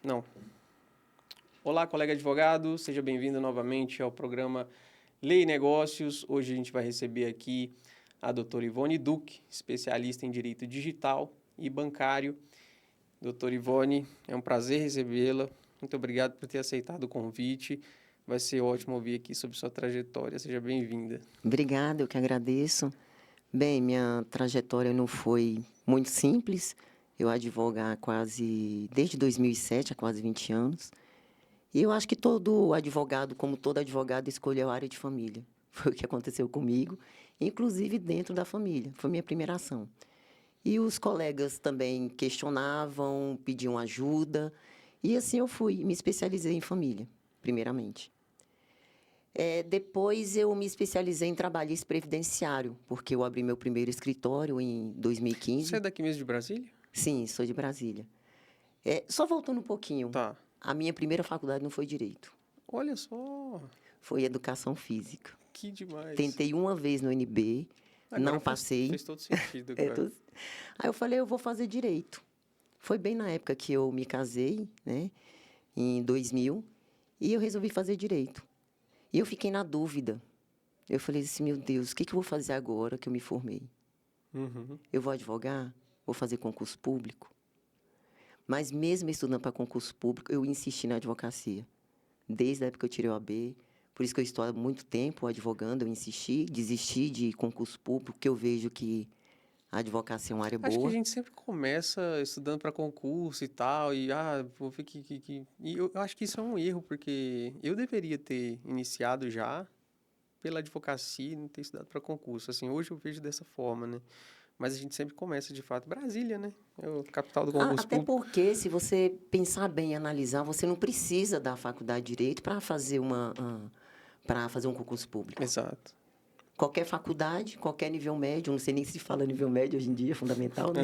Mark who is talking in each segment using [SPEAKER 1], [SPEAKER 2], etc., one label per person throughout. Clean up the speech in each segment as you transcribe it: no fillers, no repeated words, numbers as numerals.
[SPEAKER 1] Não. Olá, colega advogado, seja bem-vindo novamente ao programa Lei e Negócios. Hoje a gente vai receber aqui a doutora Ivone Duque, especialista em Direito Digital e Bancário. Doutora Ivone, é um prazer recebê-la. Muito obrigado por ter aceitado o convite. Vai ser ótimo ouvir aqui sobre sua trajetória. Seja bem-vinda.
[SPEAKER 2] Obrigada, eu que agradeço. Bem, minha trajetória não foi muito simples. Eu advogo desde 2007, há quase 20 anos. E eu acho que todo advogado, como todo advogado, escolheu a área de família. Foi o que aconteceu comigo, inclusive dentro da família. Foi minha primeira ação. E os colegas também questionavam, pediam ajuda. E assim eu fui, me especializei em família, primeiramente. Depois eu me especializei em trabalhista previdenciário, porque eu abri meu primeiro escritório em
[SPEAKER 1] Você é
[SPEAKER 2] 2015.
[SPEAKER 1] daqui mesmo de Brasília?
[SPEAKER 2] Sim, sou de Brasília. Só voltando um pouquinho,
[SPEAKER 1] Tá.
[SPEAKER 2] a minha primeira faculdade não foi direito,
[SPEAKER 1] Olha só,
[SPEAKER 2] foi educação física.
[SPEAKER 1] que demais.
[SPEAKER 2] Tentei uma vez no NB,
[SPEAKER 1] Agora
[SPEAKER 2] não
[SPEAKER 1] faz,
[SPEAKER 2] passei.
[SPEAKER 1] fez todo sentido
[SPEAKER 2] É,
[SPEAKER 1] agora.
[SPEAKER 2] tô- Aí eu falei, eu vou fazer direito. Foi bem na época que eu me casei, né, em 2000, e eu resolvi fazer direito. E eu fiquei na dúvida. Eu falei assim, meu Deus, o que eu vou fazer agora que eu me formei?
[SPEAKER 1] Uhum.
[SPEAKER 2] Eu vou advogar? Vou fazer concurso público? Mas mesmo estudando para concurso público, eu insisti na advocacia. Desde a época que eu tirei o AB, por isso que eu estou há muito tempo advogando, eu insisti, desisti de concurso público, porque eu vejo que a advocacia é uma área
[SPEAKER 1] Acho que a
[SPEAKER 2] boa.
[SPEAKER 1] gente sempre começa estudando para concurso e tal, e vou ver que... E eu acho que isso é um erro, porque eu deveria ter iniciado já pela advocacia e não ter estudado para concurso. Assim, hoje eu vejo dessa forma, né? Mas a gente sempre começa, de fato, Brasília, né? É o capital do concurso
[SPEAKER 2] Até
[SPEAKER 1] público.
[SPEAKER 2] porque, se você pensar bem e analisar, você não precisa da faculdade de Direito para fazer um concurso público.
[SPEAKER 1] Exato.
[SPEAKER 2] Qualquer faculdade, qualquer nível médio, não sei nem se fala nível médio hoje em dia, é fundamental, né?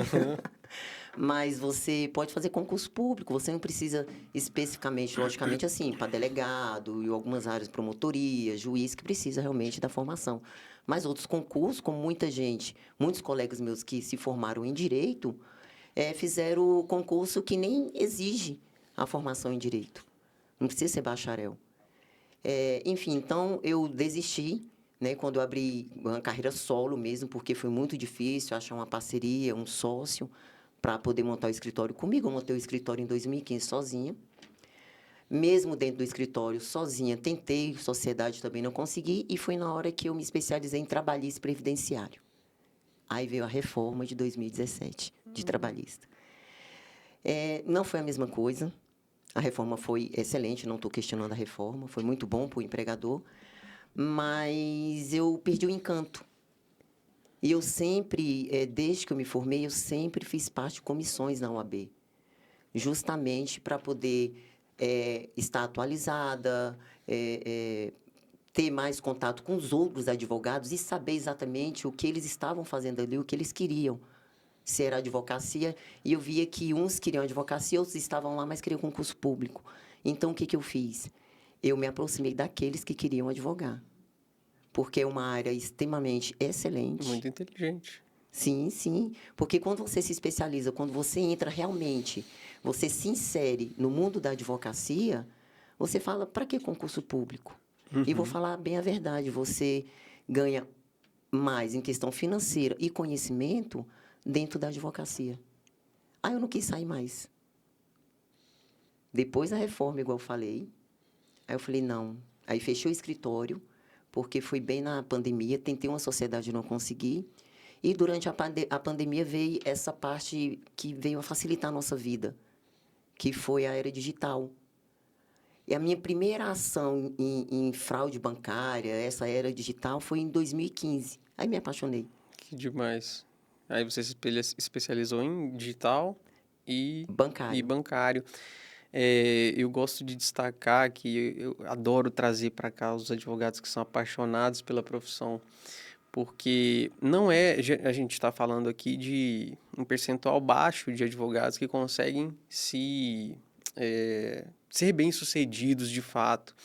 [SPEAKER 2] Mas você pode fazer concurso público, você não precisa especificamente, logicamente, assim, para delegado e algumas áreas, promotoria, juiz, que precisa realmente da formação. Mas outros concursos, como muita gente, muitos colegas meus que se formaram em direito, fizeram o concurso que nem exige a formação em direito. Não precisa ser bacharel. Enfim, então eu desisti, né, quando eu abri uma carreira solo mesmo, porque foi muito difícil achar uma parceria, um sócio, para poder montar o escritório comigo. Eu montei o escritório em 2015 sozinha. Mesmo dentro do escritório, sozinha, tentei, sociedade também não consegui, e foi na hora que eu me especializei em trabalhista previdenciário. Aí veio a reforma de 2017, de trabalhista. Não foi a mesma coisa. A reforma foi excelente, não estou questionando a reforma, foi muito bom para o empregador, mas eu perdi o encanto. E eu sempre, desde que eu me formei, eu sempre fiz parte de comissões na OAB, justamente para poder estar atualizada, ter mais contato com os outros advogados e saber exatamente o que eles estavam fazendo ali, o que eles queriam. Se era advocacia, e eu via que uns queriam advocacia, outros estavam lá, mas queriam concurso público. Então, o que eu fiz? Eu me aproximei daqueles que queriam advogar, porque é uma área extremamente excelente.
[SPEAKER 1] Muito inteligente.
[SPEAKER 2] Sim, sim, porque quando você se especializa, quando você entra realmente, você se insere no mundo da advocacia, você fala, para que concurso público? E vou
[SPEAKER 1] Uhum.
[SPEAKER 2] falar bem a verdade, você ganha mais em questão financeira e conhecimento dentro da advocacia. Aí eu não quis sair mais. Depois da reforma, igual eu falei, aí eu falei, não. Aí fechei o escritório, porque foi bem na pandemia, tentei uma sociedade e não consegui. E durante a pandemia veio essa parte que veio a facilitar a nossa vida, que foi a era digital. E a minha primeira ação em fraude bancária, essa era digital, foi em 2015. Aí me apaixonei.
[SPEAKER 1] Que demais. Aí você se especializou em digital e
[SPEAKER 2] Bancário.
[SPEAKER 1] bancário. Eu gosto de destacar que eu adoro trazer para cá os advogados que são apaixonados pela profissão, porque não é, a gente está falando aqui de um percentual baixo de advogados que conseguem ser bem-sucedidos de fato,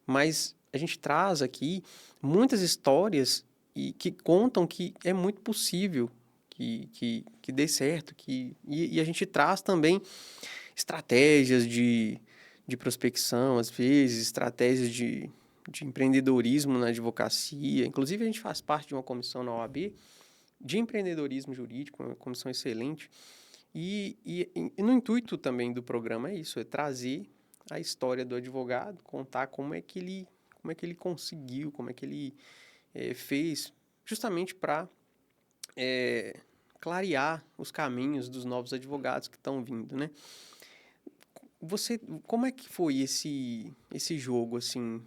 [SPEAKER 1] mas a gente traz aqui muitas histórias e que contam que é muito possível que dê certo, e a gente traz também estratégias de prospecção, às vezes, estratégias de empreendedorismo na advocacia. Inclusive, a gente faz parte de uma comissão na OAB de empreendedorismo jurídico, uma comissão excelente. E no intuito também do programa é isso, é trazer a história do advogado, contar como é que ele conseguiu, como é que ele fez, justamente para clarear os caminhos dos novos advogados que estão vindo, né? Como é que foi esse jogo, assim?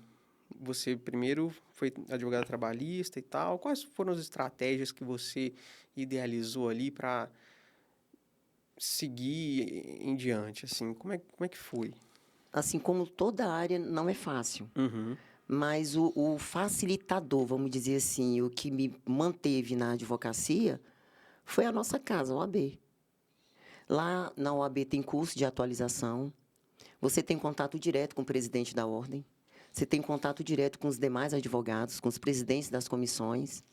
[SPEAKER 1] Você primeiro foi advogado trabalhista e tal. Quais foram as estratégias que você idealizou ali para seguir em diante, assim? Como é que foi?
[SPEAKER 2] Assim como toda área, não é fácil.
[SPEAKER 1] Uhum.
[SPEAKER 2] Mas o facilitador, vamos dizer assim, o que me manteve na advocacia foi a nossa casa, a OAB. Lá na OAB tem curso de atualização, você tem contato direto com o presidente da ordem, você tem contato direto com os demais advogados, com os presidentes das comissões,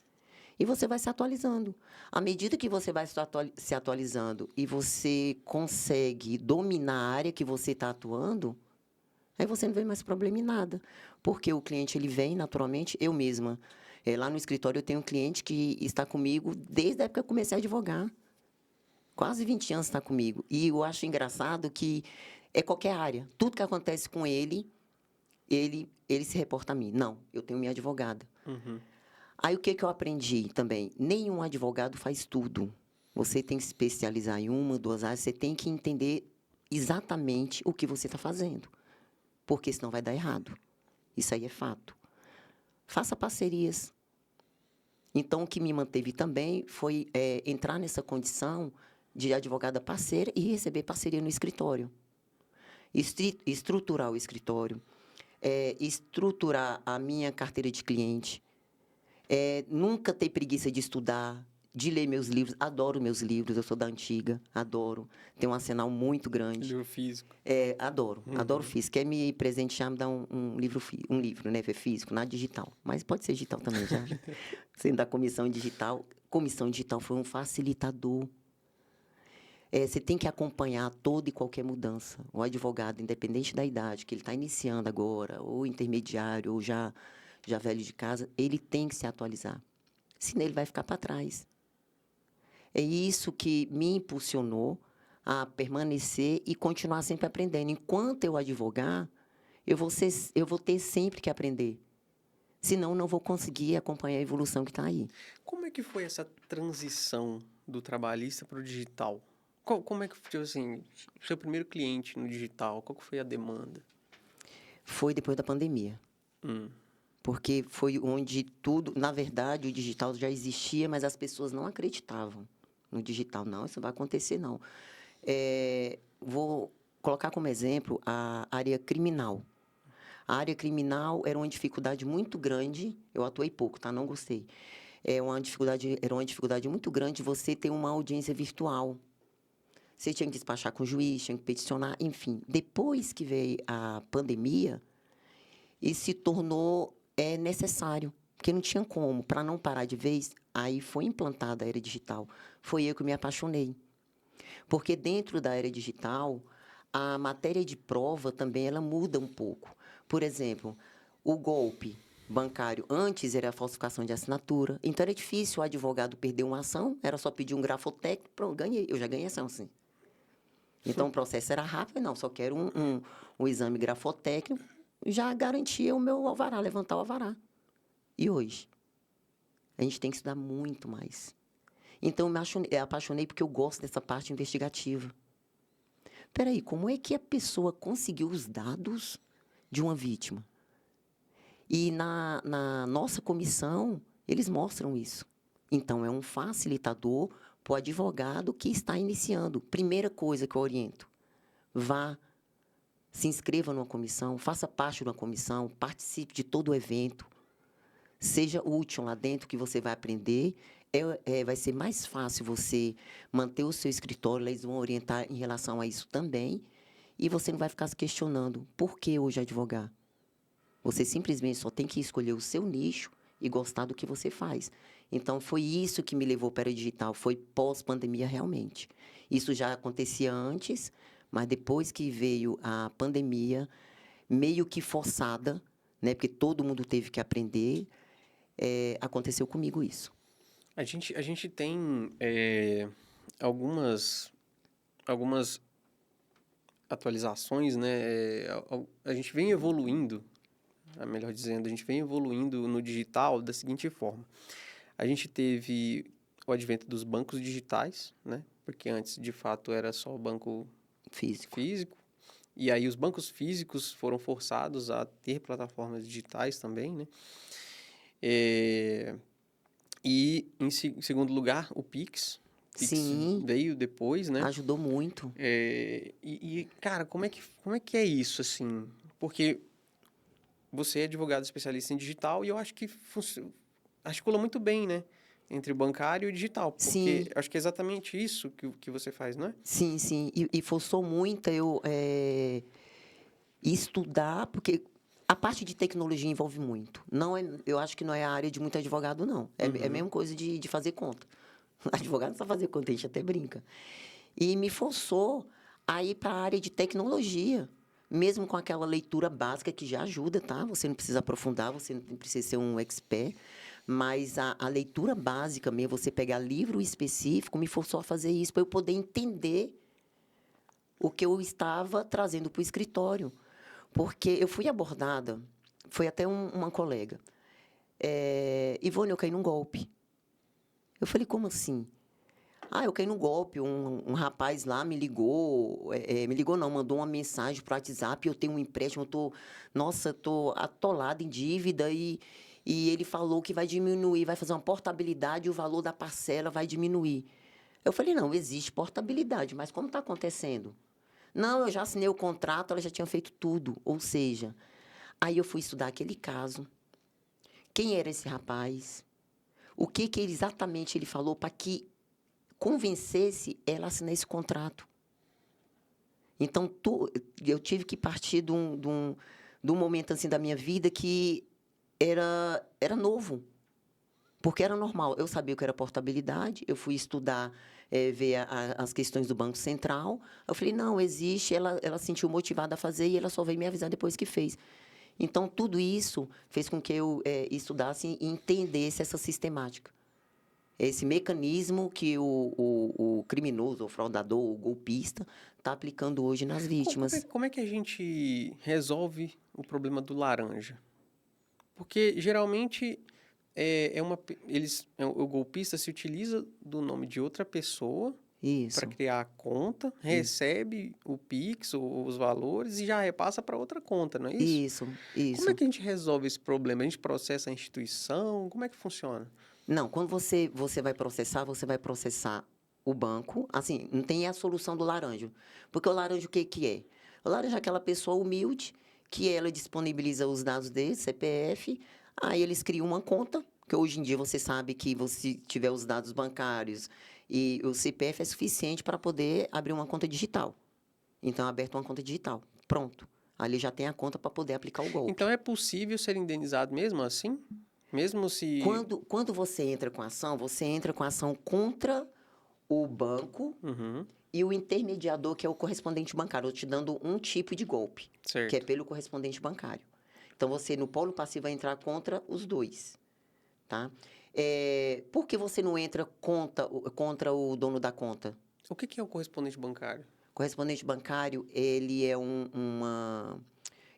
[SPEAKER 2] e você vai se atualizando. À medida que você vai se atualizando e você consegue dominar a área que você está atuando, aí você não vê mais problema em nada. Porque o cliente, ele vem naturalmente, eu mesma. Lá no escritório, eu tenho um cliente que está comigo desde a época que eu comecei a advogar. Quase 20 anos está comigo. E eu acho engraçado que é qualquer área. Tudo que acontece com ele se reporta a mim. Não, eu tenho minha advogada.
[SPEAKER 1] Uhum.
[SPEAKER 2] Aí, o que eu aprendi também? Nenhum advogado faz tudo. Você tem que se especializar em uma, duas áreas. Você tem que entender exatamente o que você está fazendo. Porque senão vai dar errado. Isso aí é fato. Faça parcerias. Então, o que me manteve também foi entrar nessa condição de advogada parceira e receber parceria no escritório. Estruturar o escritório, estruturar a minha carteira de cliente, nunca ter preguiça de estudar, de ler meus livros. Adoro meus livros, eu sou da antiga, adoro. Tem um arsenal muito grande.
[SPEAKER 1] Livro físico.
[SPEAKER 2] Adoro, adoro físico. Quer me presentear, me dá um livro, né, físico, nada digital. Mas pode ser digital também, já. Sendo da comissão digital. Comissão digital foi um facilitador. Você tem que acompanhar toda e qualquer mudança. O advogado, independente da idade, que ele está iniciando agora, ou intermediário, ou já velho de casa, ele tem que se atualizar. Senão ele vai ficar para trás. É isso que me impulsionou a permanecer e continuar sempre aprendendo. Enquanto eu advogar, eu vou ter sempre que aprender. Senão, não vou conseguir acompanhar a evolução que está aí.
[SPEAKER 1] Como é que foi essa transição do trabalhista para o digital? Como é que, tipo assim, seu primeiro cliente no digital, qual que foi a demanda?
[SPEAKER 2] Foi depois da pandemia. Porque foi onde tudo... Na verdade, o digital já existia, mas as pessoas não acreditavam no digital. Não, isso vai acontecer, não. Vou colocar como exemplo a área criminal. A área criminal era uma dificuldade muito grande. Eu atuei pouco, tá? Não gostei. Era uma dificuldade muito grande você ter uma audiência virtual. Você tinha que despachar com o juiz, tinha que peticionar, enfim. Depois que veio a pandemia, isso se tornou necessário, porque não tinha como. Para não parar de vez, aí foi implantada a era digital. Foi eu que me apaixonei. Porque dentro da era digital, a matéria de prova também ela muda um pouco. Por exemplo, o golpe bancário antes era a falsificação de assinatura. Então, era difícil o advogado perder uma ação, era só pedir um grafotécnico, pronto, ganhei. Eu já ganhei ação, sim. Então, o processo era rápido, não, só quero um exame grafotécnico, já garantia o meu alvará, levantar o alvará. E hoje? A gente tem que estudar muito mais. Então, eu apaixonei porque eu gosto dessa parte investigativa. Espera aí, como é que a pessoa conseguiu os dados de uma vítima? E na nossa comissão, eles mostram isso. Então, é um facilitador para o advogado que está iniciando. Primeira coisa que eu oriento, vá, se inscreva numa comissão, faça parte de uma comissão, participe de todo o evento, seja útil lá dentro que você vai aprender. Vai ser mais fácil você manter o seu escritório, eles vão orientar em relação a isso também, e você não vai ficar se questionando por que hoje advogar. Você simplesmente só tem que escolher o seu nicho e gostar do que você faz. Então, foi isso que me levou para a digital, foi pós-pandemia realmente. Isso já acontecia antes, Mas depois que veio a pandemia, meio que forçada, né? Porque todo mundo teve que aprender, aconteceu comigo isso.
[SPEAKER 1] A gente tem algumas atualizações, né? A gente vem evoluindo, melhor dizendo, a gente vem evoluindo no digital da seguinte forma. A gente teve o advento dos bancos digitais, né? Porque antes, de fato, era só banco físico. E aí os bancos físicos foram forçados a ter plataformas digitais também, né? E, em segundo lugar, o Pix. Pix
[SPEAKER 2] Sim,
[SPEAKER 1] veio depois, né?
[SPEAKER 2] ajudou muito.
[SPEAKER 1] Cara, como é que é isso, assim? Porque você é advogado especialista em digital e eu acho que articula muito bem, né? Entre o bancário e o digital. Porque
[SPEAKER 2] Sim,
[SPEAKER 1] eu acho que é exatamente isso que você faz, não é?
[SPEAKER 2] sim, sim. E forçou muito eu estudar, porque a parte de tecnologia envolve muito. Não é, eu acho que não é a área de muito advogado, não. É a mesma coisa de fazer conta. Advogado não sabe fazer conta, a gente até brinca. E me forçou a ir para a área de tecnologia, mesmo com aquela leitura básica que já ajuda, tá? Você não precisa aprofundar, você não precisa ser um expert, mas a leitura básica mesmo, você pegar livro específico, me forçou a fazer isso para eu poder entender o que eu estava trazendo para o escritório. Porque eu fui abordada, foi até uma colega. Ivone, eu caí num golpe. Eu falei, como assim? Ah, eu caí no golpe. Um rapaz lá me ligou, me ligou não, mandou uma mensagem para o WhatsApp. Eu tenho um empréstimo, nossa, estou atolada em dívida e ele falou que vai diminuir, vai fazer uma portabilidade e o valor da parcela vai diminuir. Eu falei, não, existe portabilidade, mas como está acontecendo? Não, eu já assinei o contrato, ela já tinha feito tudo. Ou seja, aí eu fui estudar aquele caso. Quem era esse rapaz? O que exatamente ele falou para que convencesse ela a assinar esse contrato. Então, eu tive que partir de um momento assim da minha vida que era novo, porque era normal. Eu sabia o que era portabilidade, eu fui estudar, ver as questões do Banco Central. Eu falei, não, existe, ela se sentiu motivada a fazer e ela só veio me avisar depois que fez. Então, tudo isso fez com que eu estudasse e entendesse essa sistemática. Esse mecanismo que o criminoso, o fraudador, o golpista está aplicando hoje nas
[SPEAKER 1] Como é,
[SPEAKER 2] vítimas.
[SPEAKER 1] como é que a gente resolve o problema do laranja? Porque geralmente o golpista se utiliza do nome de outra pessoa para
[SPEAKER 2] Isso,
[SPEAKER 1] criar a conta,
[SPEAKER 2] isso,
[SPEAKER 1] recebe o Pix, os valores e já repassa para outra conta, não é isso?
[SPEAKER 2] isso,
[SPEAKER 1] Como é
[SPEAKER 2] isso.
[SPEAKER 1] que a gente resolve esse problema? A gente processa a instituição? Como é que funciona?
[SPEAKER 2] Não, quando você vai processar o banco, assim, não tem a solução do laranja. Porque o laranja, o que que é? O laranja é aquela pessoa humilde que ela disponibiliza os dados dele, CPF, aí eles criam uma conta, que hoje em dia você sabe que você tiver os dados bancários e o CPF é suficiente para poder abrir uma conta digital. Então, é aberta uma conta digital. Pronto. Ali já tem a conta para poder aplicar o
[SPEAKER 1] Então
[SPEAKER 2] golpe.
[SPEAKER 1] é possível ser indenizado mesmo assim? Mesmo se.
[SPEAKER 2] Quando você entra com a ação, você entra com a ação contra o banco
[SPEAKER 1] Uhum,
[SPEAKER 2] e o intermediador, que é o correspondente bancário. Eu te dando um tipo de golpe, que é
[SPEAKER 1] certo.
[SPEAKER 2] pelo correspondente bancário. Então, você, no polo passivo, vai entrar contra os dois, tá? Por que você não entra contra o dono da conta?
[SPEAKER 1] O que é o correspondente bancário?
[SPEAKER 2] O correspondente bancário, ele é uma...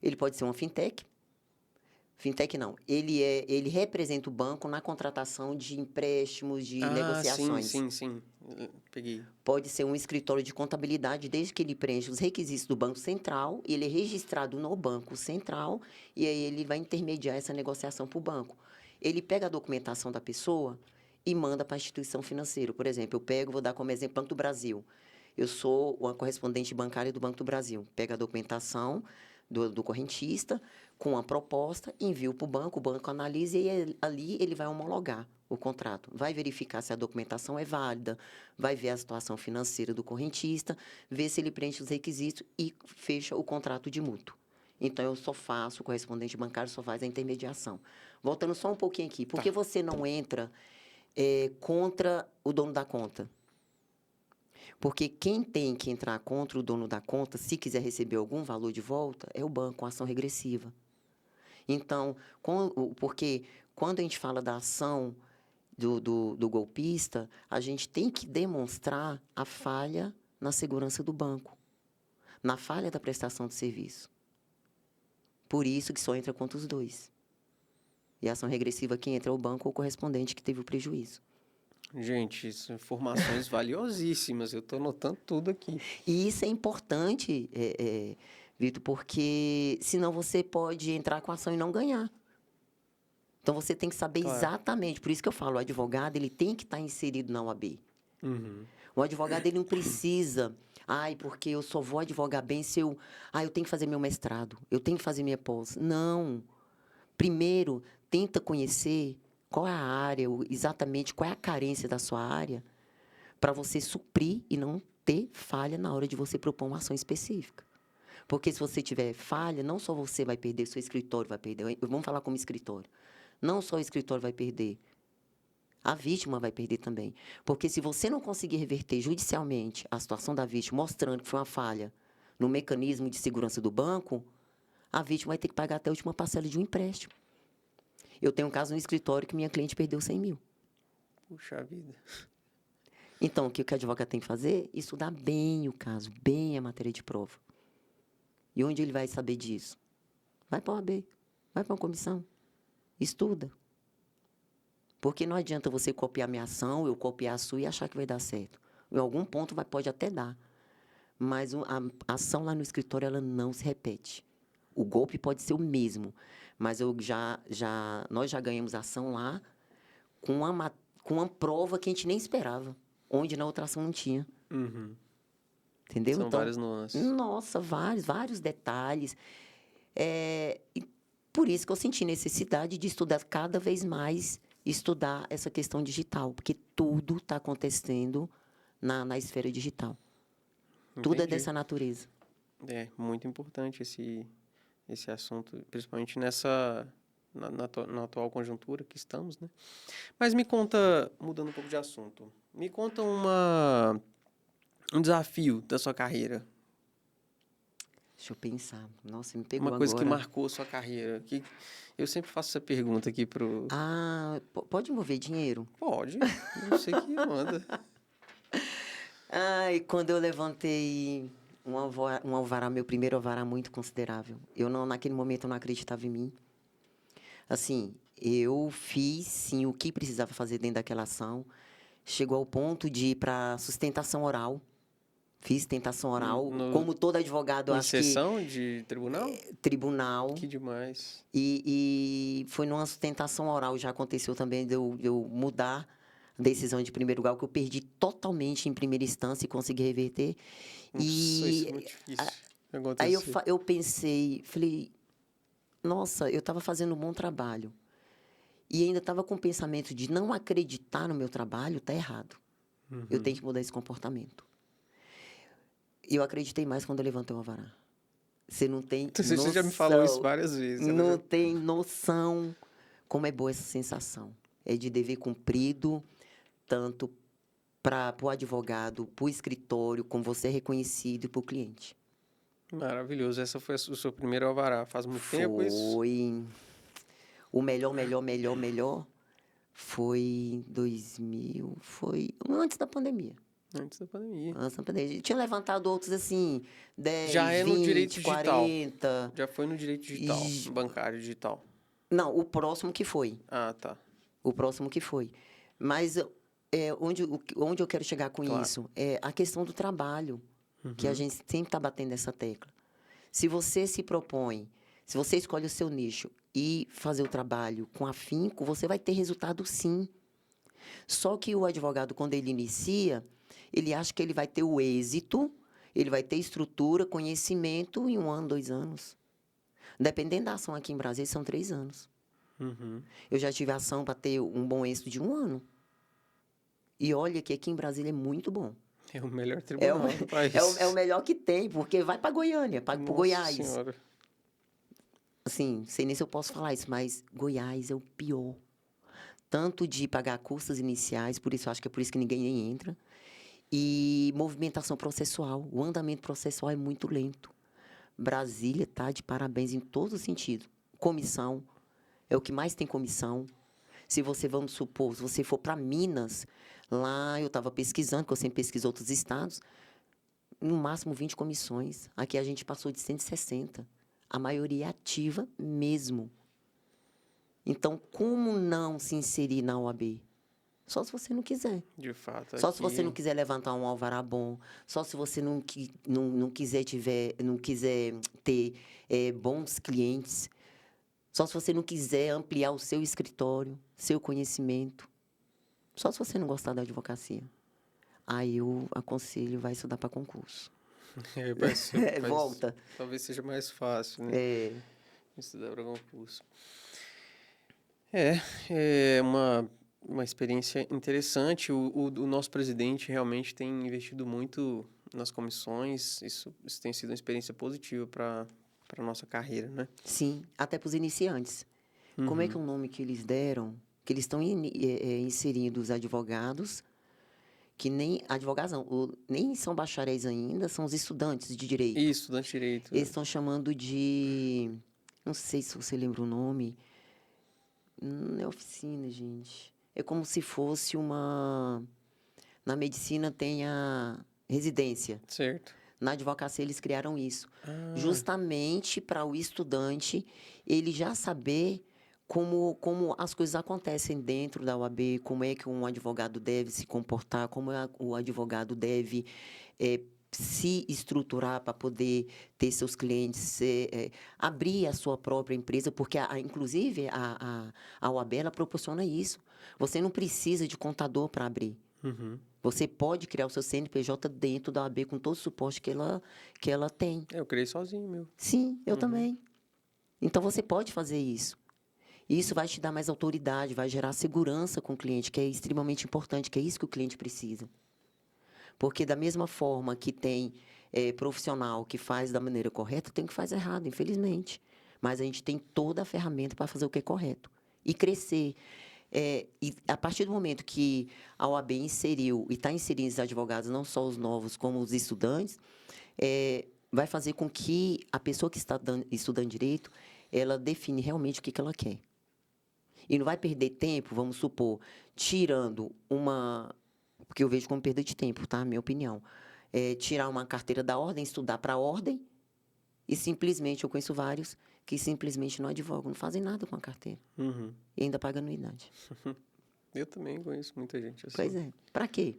[SPEAKER 2] Ele pode ser uma fintech. Fintech não. Ele representa o banco na contratação de empréstimos, de
[SPEAKER 1] Ah, sim,
[SPEAKER 2] negociações.
[SPEAKER 1] sim, sim. Peguei.
[SPEAKER 2] Pode ser um escritório de contabilidade, desde que ele preencha os requisitos do Banco Central, ele é registrado no Banco Central, e aí ele vai intermediar essa negociação para o banco. Ele pega a documentação da pessoa e manda para a instituição financeira. Por exemplo, vou dar como exemplo, Banco do Brasil. Eu sou uma correspondente bancária do Banco do Brasil. Pega a documentação do correntista com a proposta, envio para o banco analisa e ali ele vai homologar o contrato. Vai verificar se a documentação é válida, vai ver a situação financeira do correntista, ver se ele preenche os requisitos e fecha o contrato de mútuo. Então, eu só faço, o correspondente bancário só faz a intermediação. Voltando só um pouquinho aqui, por que
[SPEAKER 1] Tá.
[SPEAKER 2] você não entra contra o dono da conta? Porque quem tem que entrar contra o dono da conta, se quiser receber algum valor de volta, é o banco, com ação regressiva. Então, porque quando a gente fala da ação do golpista, a gente tem que demonstrar a falha na segurança do banco, na falha da prestação de serviço. Por isso que só entra contra os dois. E a ação regressiva, quem entra é o banco ou o correspondente que teve o prejuízo.
[SPEAKER 1] Gente, são informações valiosíssimas. Eu estou anotando tudo aqui.
[SPEAKER 2] E isso é importante, Vitor, porque senão você pode entrar com a ação e não ganhar. Então, você tem que saber
[SPEAKER 1] Claro.
[SPEAKER 2] exatamente. Por isso que eu falo, o advogado ele tem que estar inserido na OAB.
[SPEAKER 1] Uhum.
[SPEAKER 2] O advogado ele não precisa... porque eu só vou advogar bem se eu... eu tenho que fazer meu mestrado, eu tenho que fazer minha pós. Não. Primeiro, tenta conhecer qual é a área, exatamente qual é a carência da sua área, para você suprir e não ter falha na hora de você propor uma ação específica. Porque se você tiver falha, não só você vai perder, seu escritório vai perder. Vamos falar como escritório. Não só o escritório vai perder, a vítima vai perder também. Porque se você não conseguir reverter judicialmente a situação da vítima, mostrando que foi uma falha no mecanismo de segurança do banco, a vítima vai ter que pagar até a última parcela de um empréstimo. Eu tenho um caso no escritório que minha cliente perdeu 100 mil.
[SPEAKER 1] Puxa vida.
[SPEAKER 2] Então, o que o advogado tem que fazer? Estudar bem o caso, bem a matéria de prova. E onde ele vai saber disso? Vai para a OAB, vai para uma comissão, estuda. Porque não adianta você copiar minha ação, eu copiar a sua e achar que vai dar certo. Em algum ponto pode até dar. Mas a ação lá no escritório ela não se repete. O golpe pode ser o mesmo, mas nós já ganhamos ação lá com uma prova que a gente nem esperava, onde na outra ação não tinha.
[SPEAKER 1] Uhum.
[SPEAKER 2] Entendeu?
[SPEAKER 1] São
[SPEAKER 2] Então,
[SPEAKER 1] várias nuances.
[SPEAKER 2] Nossa, vários detalhes. E por isso que eu senti necessidade de estudar cada vez mais, estudar essa questão digital, porque tudo está acontecendo na esfera digital. Tudo é
[SPEAKER 1] Entendi.
[SPEAKER 2] dessa natureza.
[SPEAKER 1] É muito importante esse assunto, principalmente na atual conjuntura que estamos, né? Mas me conta, mudando um pouco de assunto, me conta um desafio da sua carreira.
[SPEAKER 2] Deixa eu pensar. Nossa, me pegou
[SPEAKER 1] Uma coisa
[SPEAKER 2] agora.
[SPEAKER 1] que marcou a sua carreira. Eu sempre faço essa pergunta aqui pro...
[SPEAKER 2] Pode envolver dinheiro?
[SPEAKER 1] Pode, eu sei que manda.
[SPEAKER 2] Quando eu levantei um alvará, meu primeiro alvará muito considerável. Naquele momento, eu não acreditava em mim. Assim, eu fiz, sim, o que precisava fazer dentro daquela ação. Chegou ao ponto de ir para sustentação oral. Fiz tentação oral. Como todo advogado, eu acho que...
[SPEAKER 1] Em sessão de tribunal?
[SPEAKER 2] Tribunal.
[SPEAKER 1] Que demais.
[SPEAKER 2] E foi numa sustentação oral, já aconteceu também de eu mudar a decisão de primeiro grau, que eu perdi totalmente em primeira instância e consegui reverter.
[SPEAKER 1] Nossa, isso é muito difícil.
[SPEAKER 2] Aí eu pensei, falei, nossa, eu estava fazendo um bom trabalho. E ainda estava com o pensamento de não acreditar no meu trabalho, está errado.
[SPEAKER 1] Uhum.
[SPEAKER 2] Eu tenho que mudar esse comportamento. E eu acreditei mais quando eu levantei o alvará. Você não tem noção.
[SPEAKER 1] Você já me falou isso várias vezes.
[SPEAKER 2] Não tem noção como é boa essa sensação. É de dever cumprido, tanto para o advogado, para o escritório, como você é reconhecido e para o cliente.
[SPEAKER 1] Maravilhoso. Essa foi o seu primeiro alvará. Faz muito tempo isso?
[SPEAKER 2] Foi. O melhor foi em 2000. Foi antes da pandemia.
[SPEAKER 1] Antes da pandemia.
[SPEAKER 2] Antes da pandemia. Tinha levantado outros assim, 10,
[SPEAKER 1] Já é
[SPEAKER 2] 20,
[SPEAKER 1] no direito
[SPEAKER 2] 40.
[SPEAKER 1] digital. Já foi no direito digital, no bancário digital.
[SPEAKER 2] Não, o próximo que foi.
[SPEAKER 1] Ah, tá.
[SPEAKER 2] O próximo que foi. Mas onde eu quero chegar com isso? É a questão do trabalho, que a gente sempre está batendo essa tecla. Se você se propõe, se você escolhe o seu nicho e fazer o trabalho com afinco, você vai ter resultado sim. Só que o advogado, quando ele inicia, ele acha que ele vai ter o êxito, ele vai ter estrutura, conhecimento em 1 ano, 2 anos. Dependendo da ação aqui em Brasília, são 3 anos.
[SPEAKER 1] Uhum.
[SPEAKER 2] Eu já tive ação para ter um bom êxito de 1 ano. E olha que aqui em Brasília é muito bom.
[SPEAKER 1] É o melhor tribunal do país.
[SPEAKER 2] É o melhor que tem, porque vai para Goiânia, para Goiás.
[SPEAKER 1] Nossa Senhora.
[SPEAKER 2] Assim, sei nem se eu posso falar isso, mas Goiás é o pior. Tanto de pagar custas iniciais, por isso eu acho que é por isso que ninguém nem entra. E movimentação processual. O andamento processual é muito lento. Brasília está de parabéns em todos os sentidos. Comissão, é o que mais tem comissão. Se você, vamos supor, se você for para Minas, lá eu estava pesquisando, porque eu sempre pesquiso outros estados, no máximo 20 comissões. Aqui a gente passou de 160. A maioria é ativa mesmo. Então, como não se inserir na OAB? Só se você não quiser.
[SPEAKER 1] De fato,
[SPEAKER 2] Só
[SPEAKER 1] aqui...
[SPEAKER 2] se você não quiser levantar um alvará bom. Só se você não quiser ter bons clientes. Só se você não quiser ampliar o seu escritório, seu conhecimento. Só se você não gostar da advocacia. Aí eu aconselho, vai estudar para concurso.
[SPEAKER 1] Volta. Talvez seja mais fácil, né? Estudar para concurso. É uma experiência interessante. O nosso presidente realmente tem investido muito nas comissões. Isso tem sido uma experiência positiva para a nossa carreira, né?
[SPEAKER 2] Sim, até para os iniciantes. Como é que é o nome que eles deram? Que eles estão inserindo os advogados, que nem advogados não, nem são bacharéis ainda, são os estudantes de direito.
[SPEAKER 1] Isso, estudante de direito.
[SPEAKER 2] Eles estão chamando de... Não sei se você lembra o nome. Não é oficina, gente. É como se fosse uma... Na medicina tem a residência.
[SPEAKER 1] Certo.
[SPEAKER 2] Na advocacia, eles criaram isso. Justamente para o estudante, ele já saber como as coisas acontecem dentro da OAB, como é que um advogado deve se comportar, como o advogado deve se estruturar para poder ter seus clientes, abrir a sua própria empresa, porque, inclusive, a OAB ela proporciona isso. Você não precisa de contador para abrir. Você pode criar o seu CNPJ dentro da OAB com todo o suporte que ela tem.
[SPEAKER 1] Eu criei sozinho, meu.
[SPEAKER 2] Sim, eu também. Então, você pode fazer isso. Isso vai te dar mais autoridade, vai gerar segurança com o cliente, que é extremamente importante, que é isso que o cliente precisa. Porque, da mesma forma que tem profissional que faz da maneira correta, tem que fazer errado, infelizmente. Mas a gente tem toda a ferramenta para fazer o que é correto. E crescer. E a partir do momento que a OAB inseriu e está inserindo os advogados, não só os novos, como os estudantes, vai fazer com que a pessoa que está estudando direito, ela define realmente o que ela quer. E não vai perder tempo, vamos supor, tirando uma... Porque eu vejo como perda de tempo, tá? Minha opinião. Tirar uma carteira da ordem, estudar para a ordem, e simplesmente, eu conheço vários que simplesmente não advogam, não fazem nada com a carteira. E ainda pagam anuidade.
[SPEAKER 1] Eu também conheço muita gente assim.
[SPEAKER 2] Pois é. Para quê?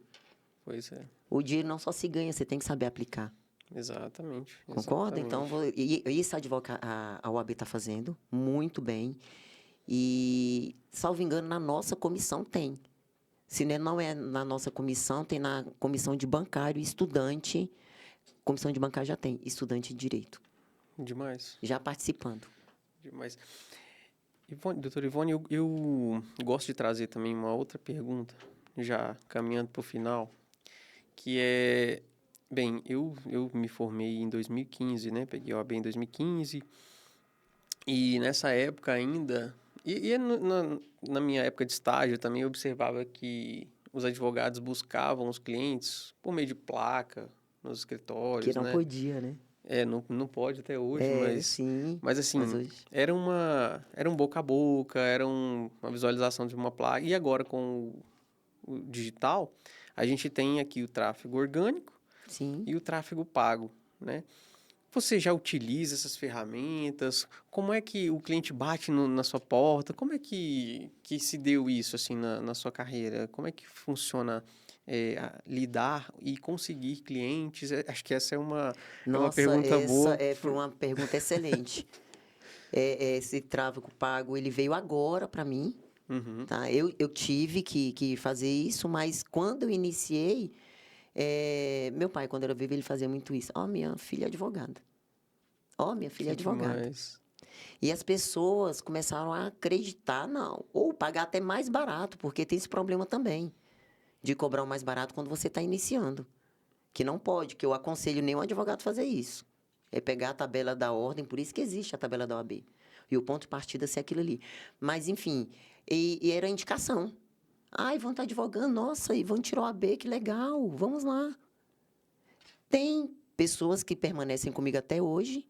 [SPEAKER 1] Pois é.
[SPEAKER 2] O dinheiro não só se ganha, você tem que saber aplicar.
[SPEAKER 1] Exatamente.
[SPEAKER 2] Concorda? Então, isso a OAB está fazendo muito bem. E, salvo engano, na nossa comissão tem. Se não é na nossa comissão, tem na comissão de bancário e estudante. Comissão de bancário já tem, estudante de direito.
[SPEAKER 1] Demais.
[SPEAKER 2] Já participando.
[SPEAKER 1] Demais. Doutora Ivone, eu gosto de trazer também uma outra pergunta, já caminhando para o final, que é... Bem, eu me formei em 2015, né? Peguei a OAB em 2015. E nessa época ainda... na minha época de estágio também eu observava que os advogados buscavam os clientes por meio de placa nos escritórios,
[SPEAKER 2] que não podia, né?
[SPEAKER 1] Não pode até hoje,
[SPEAKER 2] sim,
[SPEAKER 1] mas assim, era um boca a boca, era uma visualização de uma placa. E agora com o digital, a gente tem aqui o tráfego orgânico,
[SPEAKER 2] sim,
[SPEAKER 1] e o tráfego pago, né? Você já utiliza essas ferramentas? Como é que o cliente bate na sua porta? Como é que se deu isso assim na sua carreira? Como é que funciona lidar e conseguir clientes? Acho que essa é uma pergunta boa.
[SPEAKER 2] Foi uma pergunta excelente. Esse tráfego pago, ele veio agora para mim. Tá? Eu tive que fazer isso, mas quando eu iniciei, meu pai, quando era vivo, ele fazia muito isso. Minha filha é advogada. Minha filha é advogada.
[SPEAKER 1] Demais.
[SPEAKER 2] E as pessoas começaram a acreditar, não. Ou pagar até mais barato, porque tem esse problema também. De cobrar o mais barato quando você está iniciando. Que não pode, que eu aconselho nenhum advogado fazer isso. É pegar a tabela da ordem, por isso que existe a tabela da OAB. E o ponto de partida ser aquilo ali. Mas, enfim, e era indicação. Ai, vão estar advogando, nossa, e vão tirar o AB, que legal, vamos lá. Tem pessoas que permanecem comigo até hoje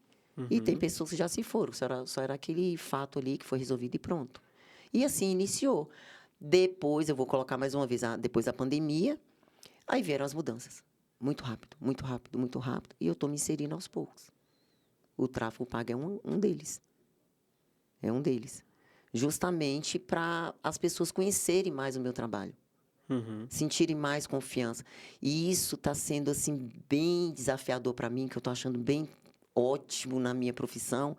[SPEAKER 2] e tem pessoas que já se foram. Só era aquele fato ali que foi resolvido e pronto. E assim iniciou. Depois, eu vou colocar mais uma vez, depois da pandemia, aí vieram as mudanças. Muito rápido, muito rápido, muito rápido. E eu estou me inserindo aos poucos. O tráfego pago é um deles. É um deles. Justamente para as pessoas conhecerem mais o meu trabalho. Sentirem mais confiança. E isso está sendo assim bem desafiador para mim, que eu estou achando bem ótimo na minha profissão,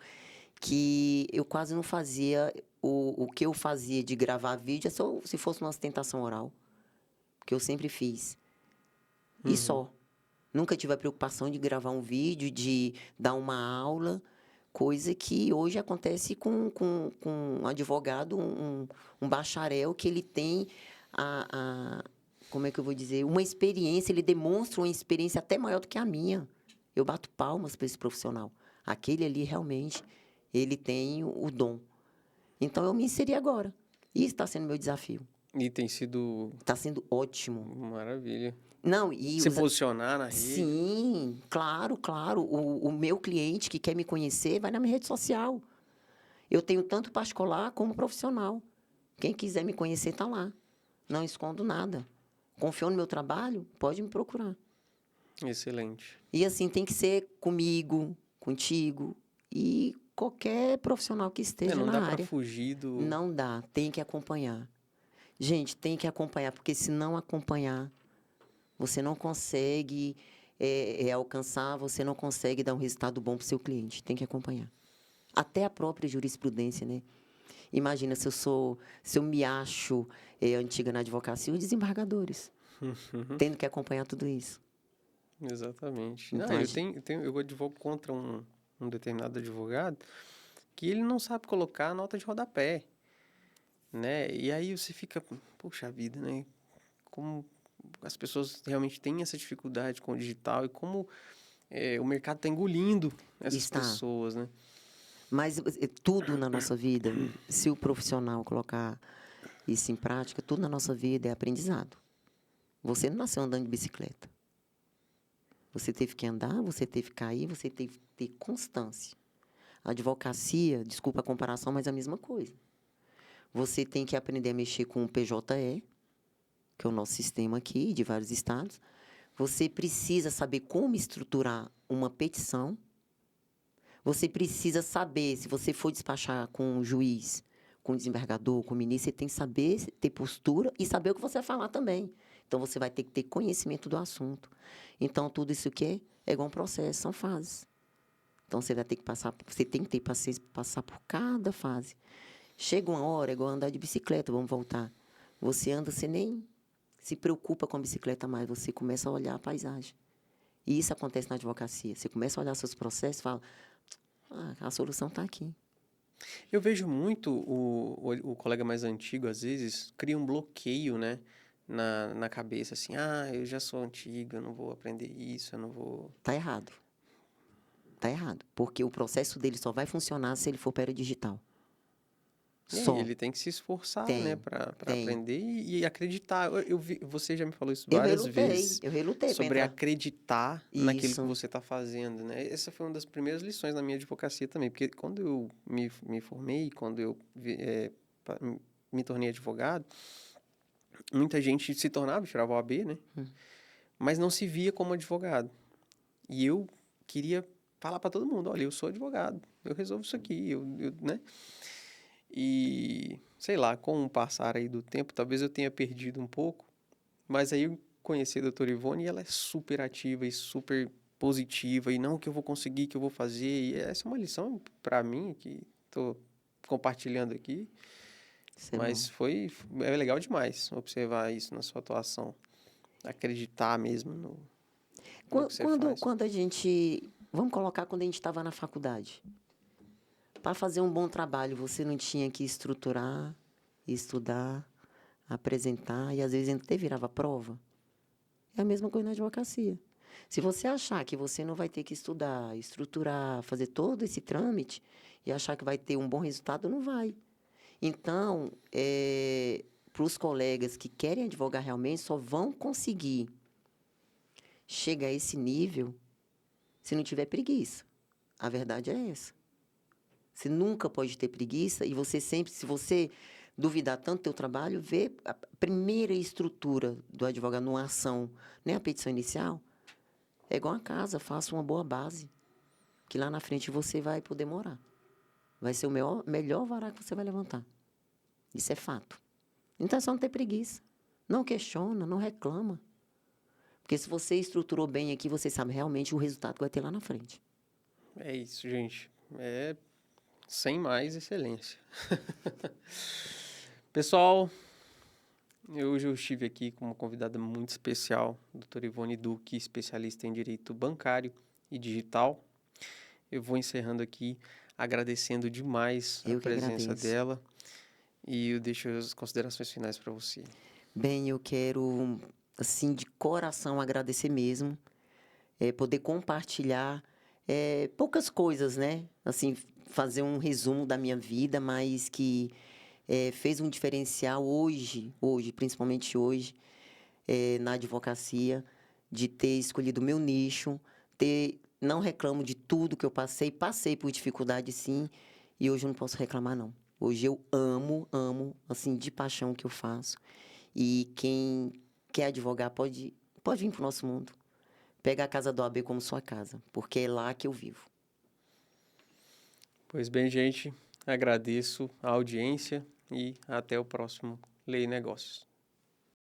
[SPEAKER 2] que eu quase não fazia o que eu fazia de gravar vídeo, é só se fosse uma ostentação oral, que eu sempre fiz. E só. Nunca tive a preocupação de gravar um vídeo, de dar uma aula, coisa que hoje acontece com um advogado, um bacharel, que ele tem como é que eu vou dizer, uma experiência, ele demonstra uma experiência até maior do que a minha. Eu bato palmas para esse profissional. Aquele ali, realmente, ele tem o dom. Então, eu me inseri agora. E está sendo meu desafio.
[SPEAKER 1] E tem sido...
[SPEAKER 2] Está sendo ótimo.
[SPEAKER 1] Maravilha.
[SPEAKER 2] Não, e
[SPEAKER 1] Se posicionar na rede.
[SPEAKER 2] Sim, claro, claro. O meu cliente que quer me conhecer vai na minha rede social. Eu tenho tanto particular como profissional. Quem quiser me conhecer está lá. Não escondo nada. Confiou no meu trabalho? Pode me procurar.
[SPEAKER 1] Excelente.
[SPEAKER 2] E assim, tem que ser comigo, contigo e qualquer profissional que esteja
[SPEAKER 1] não
[SPEAKER 2] na
[SPEAKER 1] dá
[SPEAKER 2] área.
[SPEAKER 1] para fugir do...
[SPEAKER 2] Não dá, tem que acompanhar. Gente, tem que acompanhar, porque se não acompanhar, você não consegue alcançar, você não consegue dar um resultado bom para o seu cliente. Tem que acompanhar. Até a própria jurisprudência, né? Imagina se eu me acho antiga na advocacia, os desembargadores, tendo que acompanhar tudo isso.
[SPEAKER 1] Exatamente.
[SPEAKER 2] Então,
[SPEAKER 1] Eu advogo contra um determinado advogado que ele não sabe colocar a nota de rodapé, né? E aí você fica, poxa vida, né? Como as pessoas realmente têm essa dificuldade com o digital e como o mercado está engolindo essas pessoas, né?
[SPEAKER 2] Mas tudo na nossa vida, se o profissional colocar isso em prática, tudo na nossa vida é aprendizado. Você não nasceu andando de bicicleta. Você teve que andar, você teve que cair, você teve que ter constância. A advocacia, desculpa a comparação, mas é a mesma coisa. Você tem que aprender a mexer com o PJE, que é o nosso sistema aqui, de vários estados. Você precisa saber como estruturar uma petição. Você precisa saber, se você for despachar com um juiz, com um desembargador, com um ministro, você tem que saber ter postura e saber o que você vai falar também. Então, você vai ter que ter conhecimento do assunto. Então, tudo isso que é igual um processo, são fases. Então, você vai ter que você tem que ter paciência para passar por cada fase. Chega uma hora, é igual andar de bicicleta, vamos voltar. Você anda, você nem se preocupa com a bicicleta mais, você começa a olhar a paisagem. E isso acontece na advocacia. Você começa a olhar seus processos e fala, a solução está aqui.
[SPEAKER 1] Eu vejo muito o colega mais antigo, às vezes, cria um bloqueio, né? Na cabeça, assim, eu já sou antigo, eu não vou aprender isso, eu não vou...
[SPEAKER 2] Está errado. Está errado. Porque o processo dele só vai funcionar se ele for para a digital. Só.
[SPEAKER 1] Ele tem que se esforçar, né, para aprender e acreditar. Você já me falou isso várias vezes.
[SPEAKER 2] Eu relutei
[SPEAKER 1] sobre acreditar naquilo que
[SPEAKER 2] Isso.
[SPEAKER 1] você está fazendo, né? Essa foi uma das primeiras lições na minha advocacia também, porque quando eu me formei, quando eu me tornei advogado, muita gente se tornava, tirava o OAB, né? Mas não se via como advogado. E eu queria falar para todo mundo, olha, eu sou advogado, eu resolvo isso aqui, né? E, sei lá, com o passar aí do tempo, talvez eu tenha perdido um pouco, mas aí eu conheci a doutora Ivone e ela é super ativa e super positiva, e não, que eu vou conseguir, que eu vou fazer, e essa é uma lição para mim, que estou compartilhando aqui, mas é legal demais observar isso na sua atuação, acreditar mesmo no que você faz.
[SPEAKER 2] Quando a gente... Vamos colocar quando a gente estava na faculdade. Para fazer um bom trabalho, você não tinha que estruturar, estudar, apresentar, e às vezes até virava prova. É a mesma coisa na advocacia. Se você achar que você não vai ter que estudar, estruturar, fazer todo esse trâmite, e achar que vai ter um bom resultado, não vai. Então, para os colegas que querem advogar realmente, só vão conseguir chegar a esse nível se não tiver preguiça. A verdade é essa. Você nunca pode ter preguiça e você sempre, se você duvidar tanto do teu trabalho, vê a primeira estrutura do advogado numa ação, nem a petição inicial, é igual a casa, faça uma boa base, que lá na frente você vai poder morar. Vai ser o melhor vará que você vai levantar. Isso é fato. Então é só não ter preguiça. Não questiona, não reclama. Porque se você estruturou bem aqui, você sabe realmente o resultado que vai ter lá na frente.
[SPEAKER 1] É isso, gente. É sem mais excelência. Pessoal, hoje eu estive aqui com uma convidada muito especial, a doutora Ivone Duque, especialista em direito bancário e digital. Eu vou encerrando aqui, agradecendo demais a
[SPEAKER 2] Eu que
[SPEAKER 1] presença
[SPEAKER 2] agradeço.
[SPEAKER 1] dela e eu deixo as considerações finais para você.
[SPEAKER 2] Bem, eu quero, assim, de coração agradecer mesmo, poder compartilhar poucas coisas, né? Assim, fazer um resumo da minha vida, mas que fez um diferencial hoje, principalmente hoje, na advocacia, de ter escolhido o meu nicho, não reclamo de tudo que eu passei por dificuldade sim, e hoje eu não posso reclamar não. Hoje eu amo, assim, de paixão o que eu faço. E quem quer advogar pode vir para o nosso mundo. Pega a casa do AB como sua casa, porque é lá que eu vivo.
[SPEAKER 1] Pois bem, gente, agradeço a audiência e até o próximo Lei e Negócios.